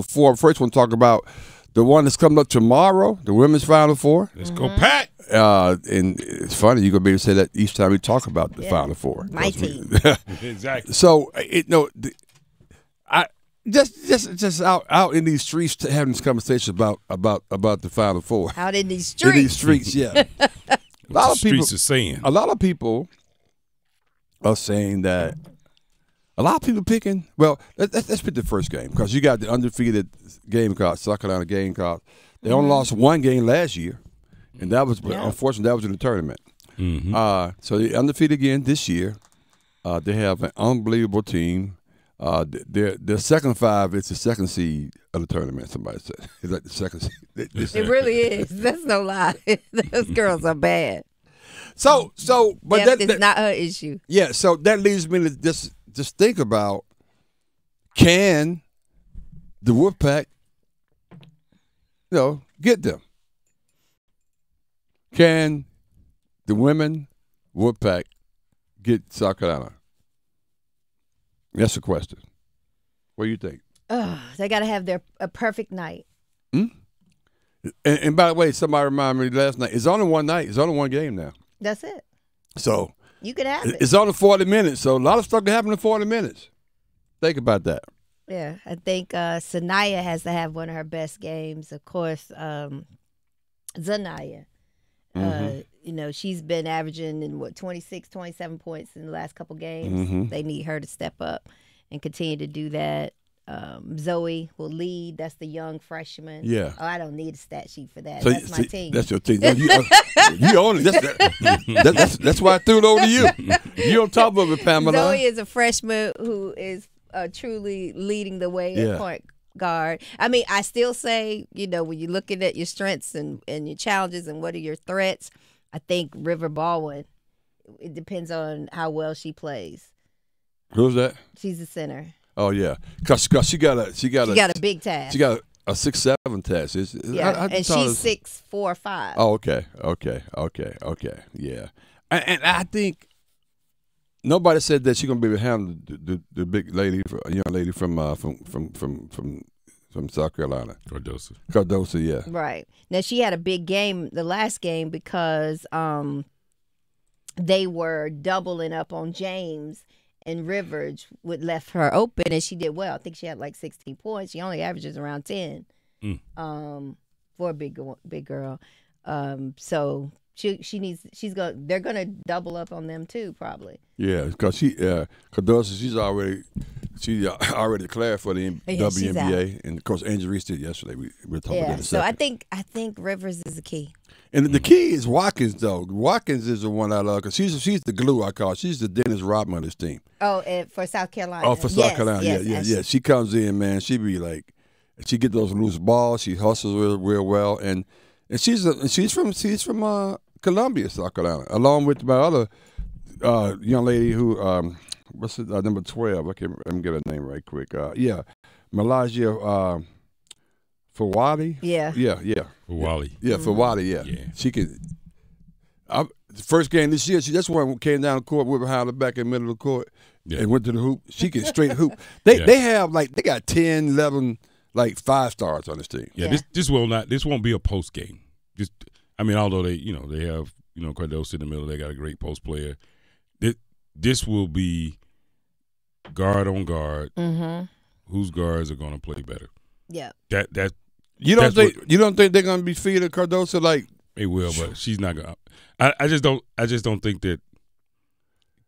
Four. First one talk about the one that's coming up tomorrow, the women's Final Four. Let's go, Pat. And it's funny, you're gonna be able to say that each time we talk about the Final Four. My team. Exactly. So I just out in these streets having this conversation about the Final Four. Out in these streets. In these streets, yeah. A lot of people streets are saying. A lot of people are saying that. A lot of people picking. Well, let's pick the first game because you got the undefeated Gamecocks, South Carolina Gamecocks. They only lost one game last year, and that was unfortunately that was in the tournament. Mm-hmm. So they're undefeated again this year. They have an unbelievable team. Their second five is the second seed of the tournament. Somebody said it's like the second seed. It really is. That's no lie. Those girls are bad. But it's not her issue. Yeah. So that leads me to just think about, can the Wolfpack, get them? Can the women Wolfpack get South Carolina? That's the question. What do you think? They got to have a perfect night. And by the way, somebody reminded me last night, it's only one night. It's only one game now. That's it. So you could have it. It's only 40 minutes, so a lot of stuff can happen in 40 minutes. Think about that. Yeah, I think Sanaya has to have one of her best games. Of course, Zanaya. She's been averaging in 26, 27 points in the last couple games. Mm-hmm. They need her to step up and continue to do that. Zoe will lead. That's the young freshman. Yeah. Oh, I don't need a stat sheet for that. So, that's my team. That's your team. You own it. That's why I threw it over to you. You on top of it, Pamela. Zoe is a freshman who is truly leading the way at point guard. I mean, I still say, when you're looking at your strengths and your challenges and what are your threats, I think River Baldwin, it depends on how well she plays. Who's that? She's a center. Oh yeah, cause she got a big task. She got a 6'7" task. And she's 6'4", 5. Oh, okay, yeah. And I think nobody said that she's gonna be able to handle the big lady, young lady from South Carolina. Cardoso, yeah. Right. Now she had a big game the last game because they were doubling up on James. And Rivers would left her open, and she did well. I think she had like 16 points. She only averages around 10 for a big girl. So they're gonna double up on them too, probably. Yeah, because Cardoso, she's already declared for the WNBA, and of course Angel Reese did yesterday. We were talking about that. So I think Rivers is the key. And the key is Watkins, though. Watkins is the one I love because she's the glue, I call her. She's the Dennis Rodman of this team. Oh, and for South Carolina. Oh, for South Carolina, yeah. She comes in, man. She be like, she get those loose balls. She hustles real well, and she's from Columbia, South Carolina, along with my other young lady who what's it, number 12? Let me get her name right quick. Malasia. Fawadi? Yeah. Fawadi. Yeah, Fawadi, yeah. She could. The first game this year, she just one came down the court, whipped behind the back in the middle of the court, and went to the hoop. She can straight hoop. They have they got 10, 11 5-stars on this team. Yeah, this won't be a post game. Although they have Cardoso in the middle, they got a great post player. This will be guard on guard. Mm-hmm. Whose guards are going to play better? Yeah. You don't think they're gonna be feeding Cardoso like they will, but she's not gonna. I just don't think that.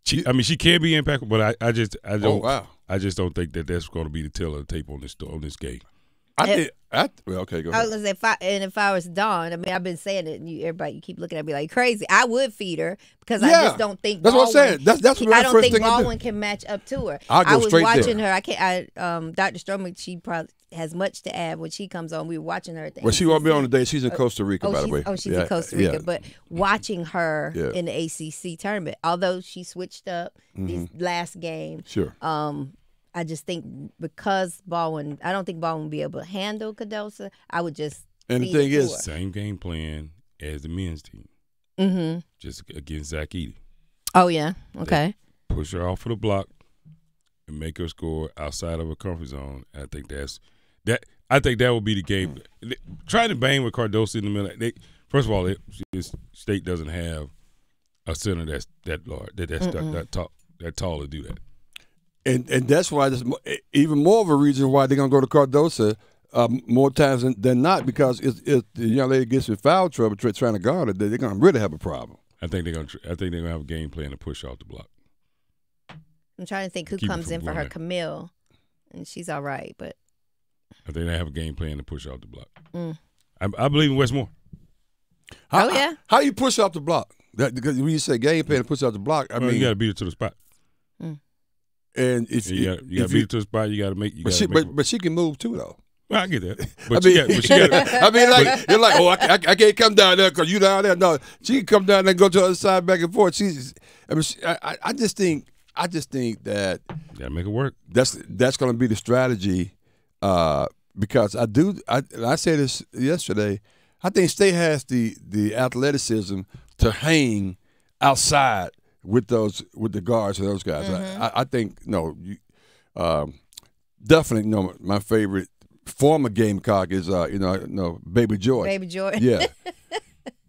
She can be impactful, but I just don't. Oh, wow. I just don't think that that's going to be the tail of the tape on this game. Okay, go ahead. I was gonna say, if I was Dawn, I've been saying it, and everybody keep looking at me like crazy. I would feed her because I just don't think. That's Baldwin, what I'm saying. That's what I don't think Baldwin can match up to her. I was watching there. her. Dr. Stroman, she probably has much to add when she comes on. We were watching her at the. Well, she won't be on today. She's in Costa Rica, by the way. Oh, she's in Costa Rica. But watching her in the ACC tournament, although she switched up this last game, sure. I just think because Baldwin, I don't think Baldwin will be able to handle Cardoso. I would just. And the thing is, same game plan as the men's team. Mm-hmm. Just against Zach Edey. Oh yeah. Okay. They push her off of the block and make her score outside of her comfort zone. I think I think that would be the game. Trying to bang with Cardoso in the middle. First of all, State doesn't have a center that's that large, that tall to do that. And that's why there's even more of a reason why they're gonna go to Cardoso more times than not, because if the young lady gets in foul trouble trying to guard it, they're gonna really have a problem. I think they're gonna have a game plan to push off the block. I'm trying to think who comes in for her, Camille, and she's all right, but I think they have a game plan to push off the block. I believe in Westmore. How you push off the block? Because when you say game plan to push off the block, I mean you got to beat it to the spot. And if you got to beat it to the spot, you got to make. But she can move too, though. Well, I get that. But I mean, like you're like, oh, I can't come down there because you down there. No, she can come down there and go to the other side, back and forth. I just think that you got to make it work. That's going to be the strategy, because I said this yesterday. I think State has the athleticism to hang outside with the guards and those guys. I think definitely my favorite former Gamecock is Baby Joy. Baby Joy. Yeah.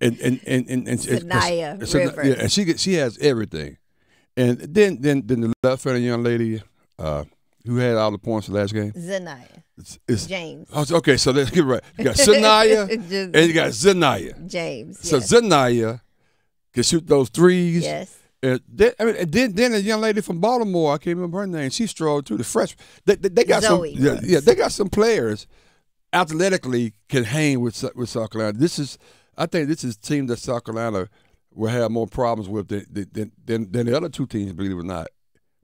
and Sanaya Rivers. Yeah, and she has everything. And then the left-handed young lady who had all the points the last game? Zanaya. It's James. Okay, so let's get right. You got Sanaya and you got Zanaya. James. So Zanaya can shoot those threes. Yes. And then a young lady from Baltimore, I can't remember her name. She strolled too. The freshman, they got Zoe. they got some players athletically can hang with South Carolina. I think this is a team that South Carolina will have more problems with than the other two teams. Believe it or not,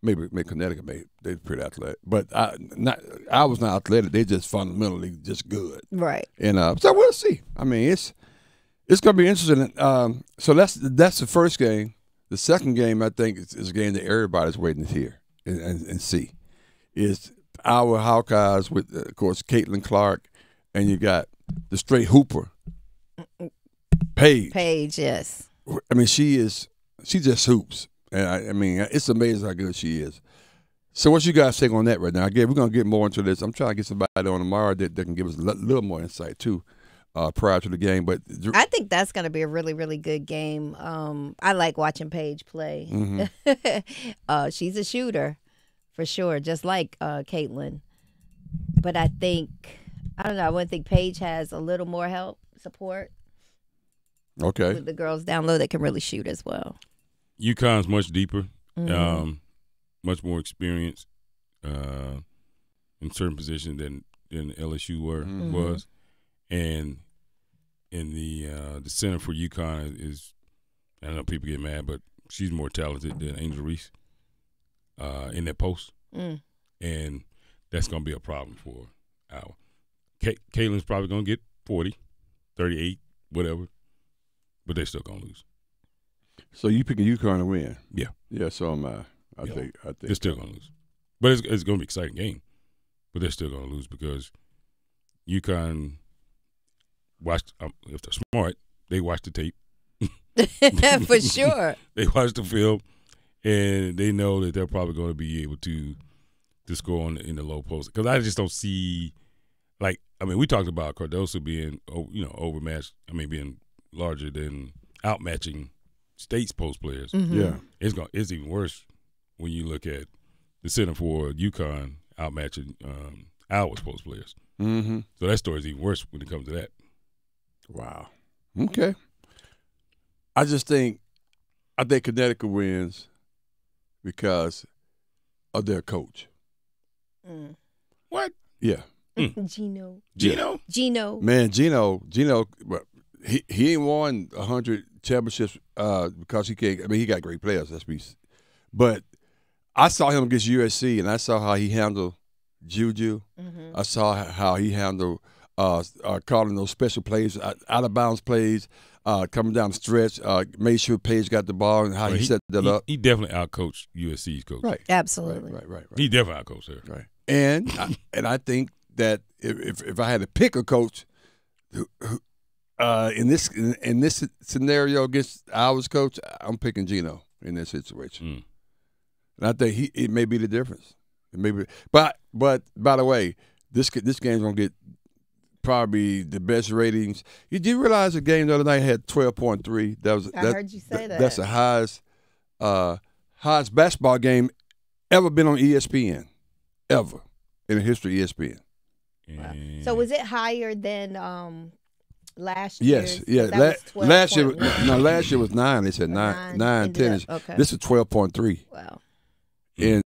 maybe Connecticut, they're pretty athletic, but I was not athletic. They just fundamentally just good, right? And so we'll see. I mean, it's going to be interesting. So that's the first game. The second game, I think, is a game that everybody's waiting to hear and see. Is our Hawkeyes with, of course, Caitlin Clark, and you got the straight hooper, Paige. Paige, yes. I mean, she just hoops, and I mean, it's amazing how good she is. So, what you guys take on that right now? Again, we're gonna get more into this. I'm trying to get somebody on tomorrow that can give us a little more insight too. Prior to the game, but I think that's going to be a really, really good game. I like watching Paige play. Mm-hmm. She's a shooter for sure, just like Caitlin. But I don't know. I would think Paige has a little more support. Okay. With the girls down low that can really shoot as well. UConn's much deeper, much more experience in certain positions than LSU was. And in the center for UConn is, I know people get mad, but she's more talented than Angel Reese in that post. And that's going to be a problem for our. Caitlin's probably going to get 40, 38, whatever, but they're still going to lose. So you picking UConn to win? Yeah. Yeah, so am I. I think they're still going to lose. But it's going to be an exciting game, but they're still going to lose because UConn – if they're smart, they watch the tape. For sure. They watch the film, and they know that they're probably going to be able to score in the low post. Because I just don't see, we talked about Cardoso being, overmatched. I mean, being larger than outmatching State's post players. Yeah, it's even worse when you look at the center for UConn outmatching our post players. Mm-hmm. So that story is even worse when it comes to that. Wow. Okay. I think Connecticut wins because of their coach. What? Yeah. Gino. Man, Gino. He ain't won 100 championships because he can't. I mean, he got great players. But I saw him against USC, and I saw how he handled Juju. Mm-hmm. I saw how he handled. Calling those special plays, out of bounds plays, coming down the stretch, made sure Paige got the ball and how he set that up. He definitely outcoached USC's coach. Right. Absolutely. Right. He definitely outcoached her. Right. And I think that if I had to pick a coach in this scenario against ours coach, I'm picking Gino in this situation. And I think it may be the difference. It may be, but by the way, this game's gonna get probably the best ratings. You do realize the game the other night had 12.3. I heard you say that. That's the highest basketball game ever been on ESPN, ever in the history of ESPN. Wow. So was it higher than last year? Yes, yeah. Last year was 9. They said 9, 10. Okay. This is 12.3. Wow. And